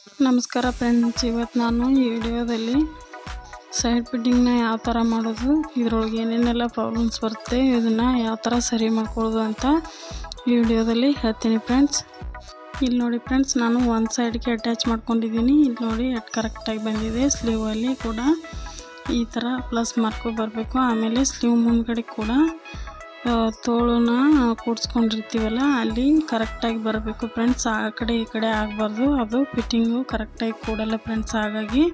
ನಮಸ್ಕಾರ ಫ್ರೆಂಡ್ಸ್, ಇವತ್ತು ನಾನು ಈ ವಿಡಿಯೋದಲ್ಲಿ ಸೈಡ್ ಫಿಟ್ಟಿಂಗ್ನ ಯಾವ ಥರ ಮಾಡೋದು, ಇದರೊಳಗೆ ಏನೇನೆಲ್ಲ ಪ್ರಾಬ್ಲಮ್ಸ್ ಬರುತ್ತೆ, ಇದನ್ನು ಯಾವ ಥರ ಸರಿ ಮಾಡ್ಕೊಳ್ಳೋದು ಅಂತ ಈ ವಿಡಿಯೋದಲ್ಲಿ ಹೇಳ್ತೀನಿ ಫ್ರೆಂಡ್ಸ್. ಇಲ್ಲಿ ನೋಡಿ ಫ್ರೆಂಡ್ಸ್, ನಾನು ಒಂದು ಸೈಡ್ಗೆ ಅಟ್ಯಾಚ್ ಮಾಡ್ಕೊಂಡಿದ್ದೀನಿ. ಇಲ್ಲಿ ನೋಡಿ ಎಷ್ಟು ಕರೆಕ್ಟಾಗಿ ಬಂದಿದೆ. ಸ್ಲೀವಲ್ಲಿ ಕೂಡ ಈ ಥರ ಪ್ಲಸ್ ಮಾರ್ಕು ಬರಬೇಕು. ಆಮೇಲೆ ಸ್ಲೀವ್ ಮುಂದ್ಗಡೆ ಕೂಡ ತೋಳನ್ನ ಕೂಡಿಸ್ಕೊಂಡಿರ್ತೀವಲ್ಲ ಅಲ್ಲಿ ಕರೆಕ್ಟಾಗಿ ಬರಬೇಕು ಫ್ರೆಂಡ್ಸ್. ಆ ಕಡೆ ಈ ಕಡೆ ಆಗಬಾರ್ದು, ಅದು ಫಿಟ್ಟಿಂಗು ಕರೆಕ್ಟಾಗಿ ಕೂಡಲ್ಲ ಫ್ರೆಂಡ್ಸ್. ಹಾಗಾಗಿ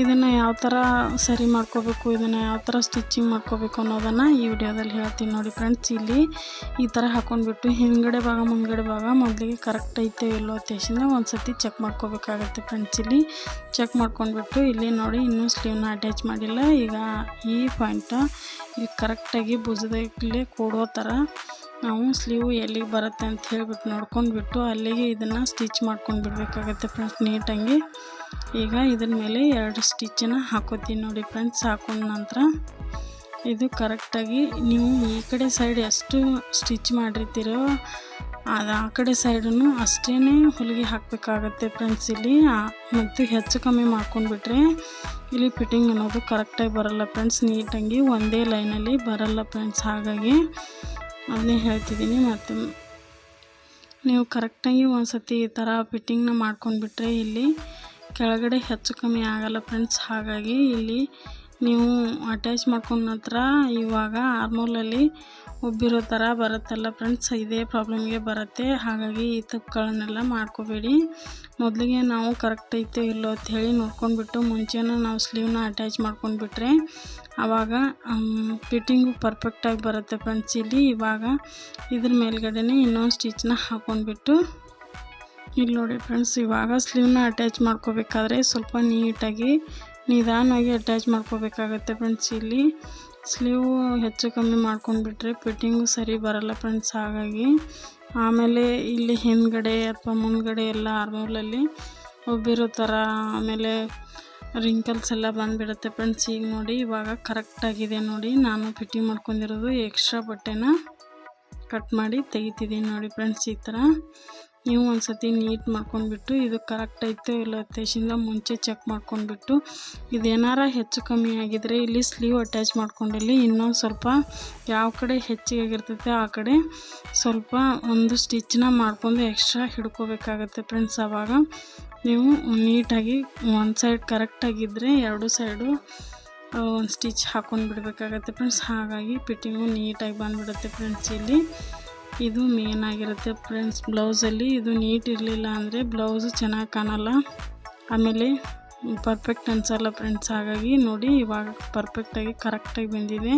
ಇದನ್ನು ಯಾವ ಥರ ಸರಿ ಮಾಡ್ಕೋಬೇಕು, ಇದನ್ನು ಯಾವ ಥರ ಸ್ಟಿಚಿಂಗ್ ಮಾಡ್ಕೋಬೇಕು ಅನ್ನೋದನ್ನು ಈ ವಿಡಿಯೋದಲ್ಲಿ ಹೇಳ್ತೀನಿ ನೋಡಿ ಫ್ರೆಂಡ್ಸ್. ಇಲ್ಲಿ ಈ ಥರ ಹಾಕ್ಕೊಂಡ್ಬಿಟ್ಟು ಹಿಂದ್ಗಡೆ ಭಾಗ ಮುಂದ್ಗಡೆ ಭಾಗ ಮೊದಲಿಗೆ ಕರೆಕ್ಟ್ ಐತೆ ಇಲ್ಲೋ ಅಂತೇಶಿಂದ ಒಂದು ಸತಿ ಚೆಕ್ ಮಾಡ್ಕೋಬೇಕಾಗತ್ತೆ ಫ್ರೆಂಡ್ಸ್. ಇಲ್ಲಿ ಚೆಕ್ ಮಾಡ್ಕೊಂಡ್ಬಿಟ್ಟು ಇಲ್ಲಿ ನೋಡಿ ಇನ್ನೂ ಸ್ಲೀವ್ನ ಅಟ್ಯಾಚ್ ಮಾಡಿಲ್ಲ. ಈಗ ಈ ಪಾಯಿಂಟ ಇಲ್ಲಿ ಕರೆಕ್ಟಾಗಿ ಭುಜದಲ್ಲೇ ಕೂಡೋ ಥರ ನಾವು ಸ್ಲೀವ್ ಎಲ್ಲಿಗೆ ಬರುತ್ತೆ ಅಂತ ಹೇಳಿಬಿಟ್ಟು ನೋಡ್ಕೊಂಡ್ಬಿಟ್ಟು ಅಲ್ಲಿಗೆ ಇದನ್ನು ಸ್ಟಿಚ್ ಮಾಡ್ಕೊಂಡು ಬಿಡಬೇಕಾಗತ್ತೆ ಫ್ರೆಂಡ್ಸ್ ನೀಟಾಗಿ. ಈಗ ಇದ್ರ ಮೇಲೆ 2 ಸ್ಟಿಚ್ಚನ್ನು ಹಾಕೋತೀನಿ ನೋಡಿ ಫ್ರೆಂಡ್ಸ್. ಹಾಕೊಂಡ ನಂತರ ಇದು ಕರೆಕ್ಟಾಗಿ ನೀವು ಈ ಕಡೆ ಸೈಡ್ ಎಷ್ಟು ಸ್ಟಿಚ್ ಮಾಡಿರ್ತೀರೋ ಅದು ಆ ಕಡೆ ಸೈಡನ್ನು ಅಷ್ಟೇ ಹೊಲಿಗೆ ಹಾಕಬೇಕಾಗತ್ತೆ ಫ್ರೆಂಡ್ಸ್. ಇಲ್ಲಿ ಮತ್ತು ಹೆಚ್ಚು ಕಮ್ಮಿ ಮಾಡ್ಕೊಂಡ್ಬಿಟ್ರೆ ಇಲ್ಲಿ ಫಿಟ್ಟಿಂಗ್ ಅನ್ನೋದು ಕರೆಕ್ಟಾಗಿ ಬರಲ್ಲ ಫ್ರೆಂಡ್ಸ್. ನೀಟಾಗಿ ಒಂದೇ ಲೈನಲ್ಲಿ ಬರಲ್ಲ ಫ್ರೆಂಡ್ಸ್. ಹಾಗಾಗಿ ಅದನ್ನೇ ಹೇಳ್ತಿದ್ದೀನಿ. ಮತ್ತು ನೀವು ಕರೆಕ್ಟಾಗಿ ಒಂದು ಸತಿ ಈ ಥರ ಫಿಟ್ಟಿಂಗ್ನ ಮಾಡ್ಕೊಂಡ್ಬಿಟ್ರೆ ಇಲ್ಲಿ ಕೆಳಗಡೆ ಹೆಚ್ಚು ಕಮ್ಮಿ ಆಗಲ್ಲ ಫ್ರೆಂಡ್ಸ್. ಹಾಗಾಗಿ ಇಲ್ಲಿ ನೀವು ಅಟ್ಯಾಚ್ ಮಾಡ್ಕೊಂಡ ನಂತರ ಇವಾಗ ಆರ್ಮೋಲಲ್ಲಿ ಉಬ್ಬಿರೋ ಥರ ಬರುತ್ತಲ್ಲ ಫ್ರೆಂಡ್ಸ್, ಇದೇ ಪ್ರಾಬ್ಲಮ್ಗೆ ಬರುತ್ತೆ. ಹಾಗಾಗಿ ಈ ತಪ್ಪುಗಳನ್ನೆಲ್ಲ ಮಾಡ್ಕೋಬೇಡಿ. ಮೊದಲಿಗೆ ನಾವು ಕರೆಕ್ಟ್ ಐತೆ ಇಲ್ಲೋ ಅಂತ ಹೇಳಿ ನೋಡ್ಕೊಂಡ್ಬಿಟ್ಟು ಮುಂಚೆನೇ ನಾವು ಸ್ಲೀವ್ನ ಅಟ್ಯಾಚ್ ಮಾಡ್ಕೊಂಡ್ಬಿಟ್ರೆ ಆವಾಗ ಫಿಟ್ಟಿಂಗು ಪರ್ಫೆಕ್ಟಾಗಿ ಬರುತ್ತೆ ಫ್ರೆಂಡ್ಸ್. ಇಲ್ಲಿ ಇವಾಗ ಇದ್ರ ಮೇಲ್ಗಡೆನೇ ಇನ್ನೊಂದು ಸ್ಟಿಚ್ನ ಹಾಕ್ಕೊಂಡ್ಬಿಟ್ಟು ಇಲ್ಲಿ ನೋಡಿ ಫ್ರೆಂಡ್ಸ್, ಇವಾಗ ಸ್ಲೀವ್ನ ಅಟ್ಯಾಚ್ ಮಾಡ್ಕೋಬೇಕಾದ್ರೆ ಸ್ವಲ್ಪ ನೀಟಾಗಿ ನಿಧಾನವಾಗಿ ಅಟ್ಯಾಚ್ ಮಾಡ್ಕೋಬೇಕಾಗತ್ತೆ ಫ್ರೆಂಡ್ಸ್. ಇಲ್ಲಿ ಸ್ಲೀವ್ ಹೆಚ್ಚು ಕಮ್ಮಿ ಮಾಡ್ಕೊಂಡ್ಬಿಟ್ರೆ ಫಿಟ್ಟಿಂಗು ಸರಿ ಬರಲ್ಲ ಫ್ರೆಂಡ್ಸ್. ಹಾಗಾಗಿ ಆಮೇಲೆ ಇಲ್ಲಿ ಹಿಂದ್ಗಡೆ ಅಥವಾ ಮುಂದ್ಗಡೆ ಎಲ್ಲ ಆರ್ಮೋಲಲ್ಲಿ ಒಬ್ಬಿರೋ ಥರ ಆಮೇಲೆ ರಿಂಕಲ್ಸ್ ಎಲ್ಲ ಬಂದುಬಿಡುತ್ತೆ ಫ್ರೆಂಡ್ಸ್. ಈಗ ನೋಡಿ ಇವಾಗ ಕರೆಕ್ಟಾಗಿದೆ ನೋಡಿ. ನಾನು ಫಿಟ್ಟಿಂಗ್ ಮಾಡ್ಕೊಂಡಿರೋದು ಎಕ್ಸ್ಟ್ರಾ ಬಟ್ಟೆನ ಕಟ್ ಮಾಡಿ ತೆಗಿತಿದ್ದೀನಿ ನೋಡಿ ಫ್ರೆಂಡ್ಸ್. ಈ ಥರ ನೀವು ಒಂದು ಸತಿ ನೀಟ್ ಮಾಡ್ಕೊಂಡ್ಬಿಟ್ಟು ಇದು ಕರೆಕ್ಟ್ ಐತೆ ಇಲ್ಲ ಅಂತೇಶಿಂದ ಮುಂಚೆ ಚೆಕ್ ಮಾಡ್ಕೊಂಡ್ಬಿಟ್ಟು ಇದೇನಾರ ಹೆಚ್ಚು ಕಮ್ಮಿ ಆಗಿದ್ರೆ ಇಲ್ಲಿ ಸ್ಲೀವ್ ಅಟ್ಯಾಚ್ ಮಾಡ್ಕೊಂಡಿಲ್ಲಿ ಇನ್ನೊಂದು ಸ್ವಲ್ಪ ಯಾವ ಕಡೆ ಹೆಚ್ಚಿಗೆ ಆಗಿರ್ತೈತೆ ಆ ಕಡೆ ಸ್ವಲ್ಪ ಒಂದು ಸ್ಟಿಚ್ನ ಮಾಡ್ಕೊಂಡು ಎಕ್ಸ್ಟ್ರಾ ಹಿಡ್ಕೋಬೇಕಾಗತ್ತೆ ಫ್ರೆಂಡ್ಸ್. ಆವಾಗ ನೀವು ನೀಟಾಗಿ ಒಂದು ಸೈಡ್ ಕರೆಕ್ಟಾಗಿದ್ದರೆ 2 ಸೈಡು ಒಂದು ಸ್ಟಿಚ್ ಹಾಕ್ಕೊಂಡು ಬಿಡಬೇಕಾಗತ್ತೆ ಫ್ರೆಂಡ್ಸ್. ಹಾಗಾಗಿ ಫಿಟ್ಟಿಂಗು ನೀಟಾಗಿ ಬಂದುಬಿಡುತ್ತೆ ಫ್ರೆಂಡ್ಸ್. ಇಲ್ಲಿ ಇದು ಮೇನ್ ಆಗಿರುತ್ತೆ ಫ್ರೆಂಡ್ಸ್. ಬ್ಲೌಸಲ್ಲಿ ಇದು ನೀಟ್ ಇರಲಿಲ್ಲ ಅಂದರೆ ಬ್ಲೌಸು ಚೆನ್ನಾಗಿ ಕಾಣಲ್ಲ, ಆಮೇಲೆ ಪರ್ಫೆಕ್ಟ್ ಅನಿಸಲ್ಲ ಫ್ರೆಂಡ್ಸ್. ಹಾಗಾಗಿ ನೋಡಿ ಇವಾಗ ಪರ್ಫೆಕ್ಟಾಗಿ ಕರೆಕ್ಟಾಗಿ ಬಂದಿದೆ.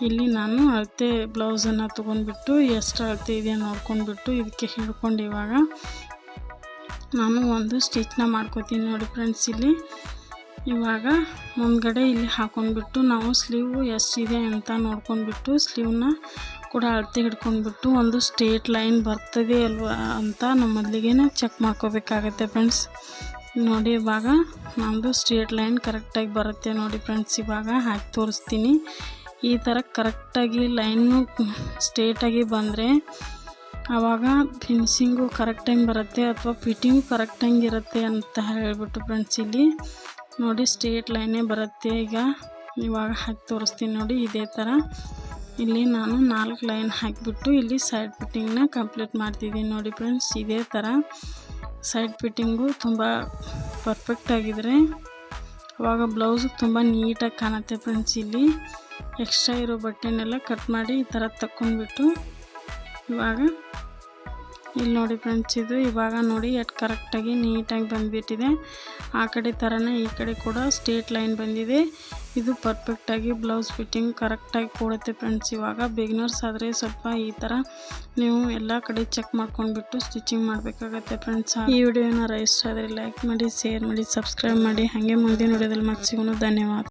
ಇಲ್ಲಿ ನಾನು ಅಳತೆ ಬ್ಲೌಸನ್ನು ತೊಗೊಂಡ್ಬಿಟ್ಟು ಎಷ್ಟು ಅಳತೆ ಇದೆ ನೋಡ್ಕೊಂಡ್ಬಿಟ್ಟು ಇದಕ್ಕೆ ಹಿಡ್ಕೊಂಡು ಇವಾಗ ನಾನು ಒಂದು ಸ್ಟಿಚ್ನ ಮಾಡ್ಕೋತೀನಿ ನೋಡಿ ಫ್ರೆಂಡ್ಸ್. ಇಲ್ಲಿ ಇವಾಗ ಮುಂದ್ಗಡೆ ಇಲ್ಲಿ ಹಾಕ್ಕೊಂಡ್ಬಿಟ್ಟು ನಾವು ಸ್ಲೀವ್ ಎಷ್ಟಿದೆ ಅಂತ ನೋಡ್ಕೊಂಡ್ಬಿಟ್ಟು ಸ್ಲೀವ್ನ ಕೂಡ ಅಳತೆ ಹಿಡ್ಕೊಂಡ್ಬಿಟ್ಟು ಒಂದು ಸ್ಟ್ರೇಟ್ ಲೈನ್ ಬರ್ತದೆ ಅಲ್ವಾ ಅಂತ ನಮ್ಮ ಮೊದಲಿಗೆ ಚೆಕ್ ಮಾಡ್ಕೋಬೇಕಾಗತ್ತೆ ಫ್ರೆಂಡ್ಸ್. ನೋಡಿ ಇವಾಗ ನಮ್ಮದು ಸ್ಟ್ರೇಟ್ ಲೈನ್ ಕರೆಕ್ಟಾಗಿ ಬರುತ್ತೆ ನೋಡಿ ಫ್ರೆಂಡ್ಸ್. ಇವಾಗ ಹಾಕಿ ತೋರಿಸ್ತೀನಿ. ಈ ಥರ ಕರೆಕ್ಟಾಗಿ ಲೈನು ಸ್ಟ್ರೇಟಾಗಿ ಬಂದರೆ ಆವಾಗ ಫಿನಿಶಿಂಗು ಕರೆಕ್ಟಾಗಿ ಬರುತ್ತೆ ಅಥವಾ ಫಿಟ್ಟಿಂಗು ಕರೆಕ್ಟಾಗಿ ಇರುತ್ತೆ ಅಂತ ಹೇಳಿಬಿಟ್ಟು ಫ್ರೆಂಡ್ಸ್. ಇಲ್ಲಿ ನೋಡಿ ಸ್ಟ್ರೇಟ್ ಲೈನೇ ಬರುತ್ತೆ. ಇವಾಗ ಹಾಕಿ ತೋರಿಸ್ತೀನಿ ನೋಡಿ. ಇದೇ ಥರ ಇಲ್ಲಿ ನಾನು 4 ಲೈನ್ ಹಾಕಿಬಿಟ್ಟು ಇಲ್ಲಿ ಸೈಡ್ ಫಿಟ್ಟಿಂಗ್ನ ಕಂಪ್ಲೀಟ್ ಮಾಡ್ತಿದ್ದೀನಿ ನೋಡಿ ಫ್ರೆಂಡ್ಸ್. ಇದೇ ಥರ ಸೈಡ್ ಫಿಟ್ಟಿಂಗು ತುಂಬ ಪರ್ಫೆಕ್ಟಾಗಿದ್ದರೆ ಆವಾಗ ಬ್ಲೌಸು ತುಂಬ ನೀಟಾಗಿ ಕಾಣುತ್ತೆ ಫ್ರೆಂಡ್ಸ್. ಇಲ್ಲಿ ಎಕ್ಸ್ಟ್ರಾ ಇರೋ ಬಟ್ಟೆನೆಲ್ಲ ಕಟ್ ಮಾಡಿ ಈ ಥರ ತಕ್ಕೊಂಡ್ಬಿಟ್ಟು ಇವಾಗ ಇಲ್ಲಿ ನೋಡಿ ಫ್ರೆಂಡ್ಸ್, ಇದು ಇವಾಗ ನೋಡಿ ಎಷ್ಟು ಕರೆಕ್ಟಾಗಿ ನೀಟಾಗಿ ಬಂದುಬಿಟ್ಟಿದೆ. ಆ ಕಡೆ ಥರನೇ ಈ ಕಡೆ ಕೂಡ ಸ್ಟ್ರೇಟ್ ಲೈನ್ ಬಂದಿದೆ. ಇದು ಪರ್ಫೆಕ್ಟಾಗಿ ಬ್ಲೌಸ್ ಫಿಟ್ಟಿಂಗ್ ಕರೆಕ್ಟಾಗಿ ಕೊಡುತ್ತೆ ಫ್ರೆಂಡ್ಸ್. ಇವಾಗ ಬಿಗಿನರ್ಸ್ ಆದರೆ ಸ್ವಲ್ಪ ಈ ಥರ ನೀವು ಎಲ್ಲ ಕಡೆ ಚೆಕ್ ಮಾಡ್ಕೊಂಡ್ಬಿಟ್ಟು ಸ್ಟಿಚಿಂಗ್ ಮಾಡಬೇಕಾಗತ್ತೆ ಫ್ರೆಂಡ್ಸ್. ಈ ವಿಡಿಯೋ ಏನಾರ ಇಷ್ಟ ಆದರೆ ಲೈಕ್ ಮಾಡಿ, ಶೇರ್ ಮಾಡಿ, ಸಬ್ಸ್ಕ್ರೈಬ್ ಮಾಡಿ. ಹಾಗೆ ಮುಂದಿನ ವಿಡಿಯೋದಲ್ಲಿ ಮತ್ತೆ ಸಿಗೋಣ. ಧನ್ಯವಾದ.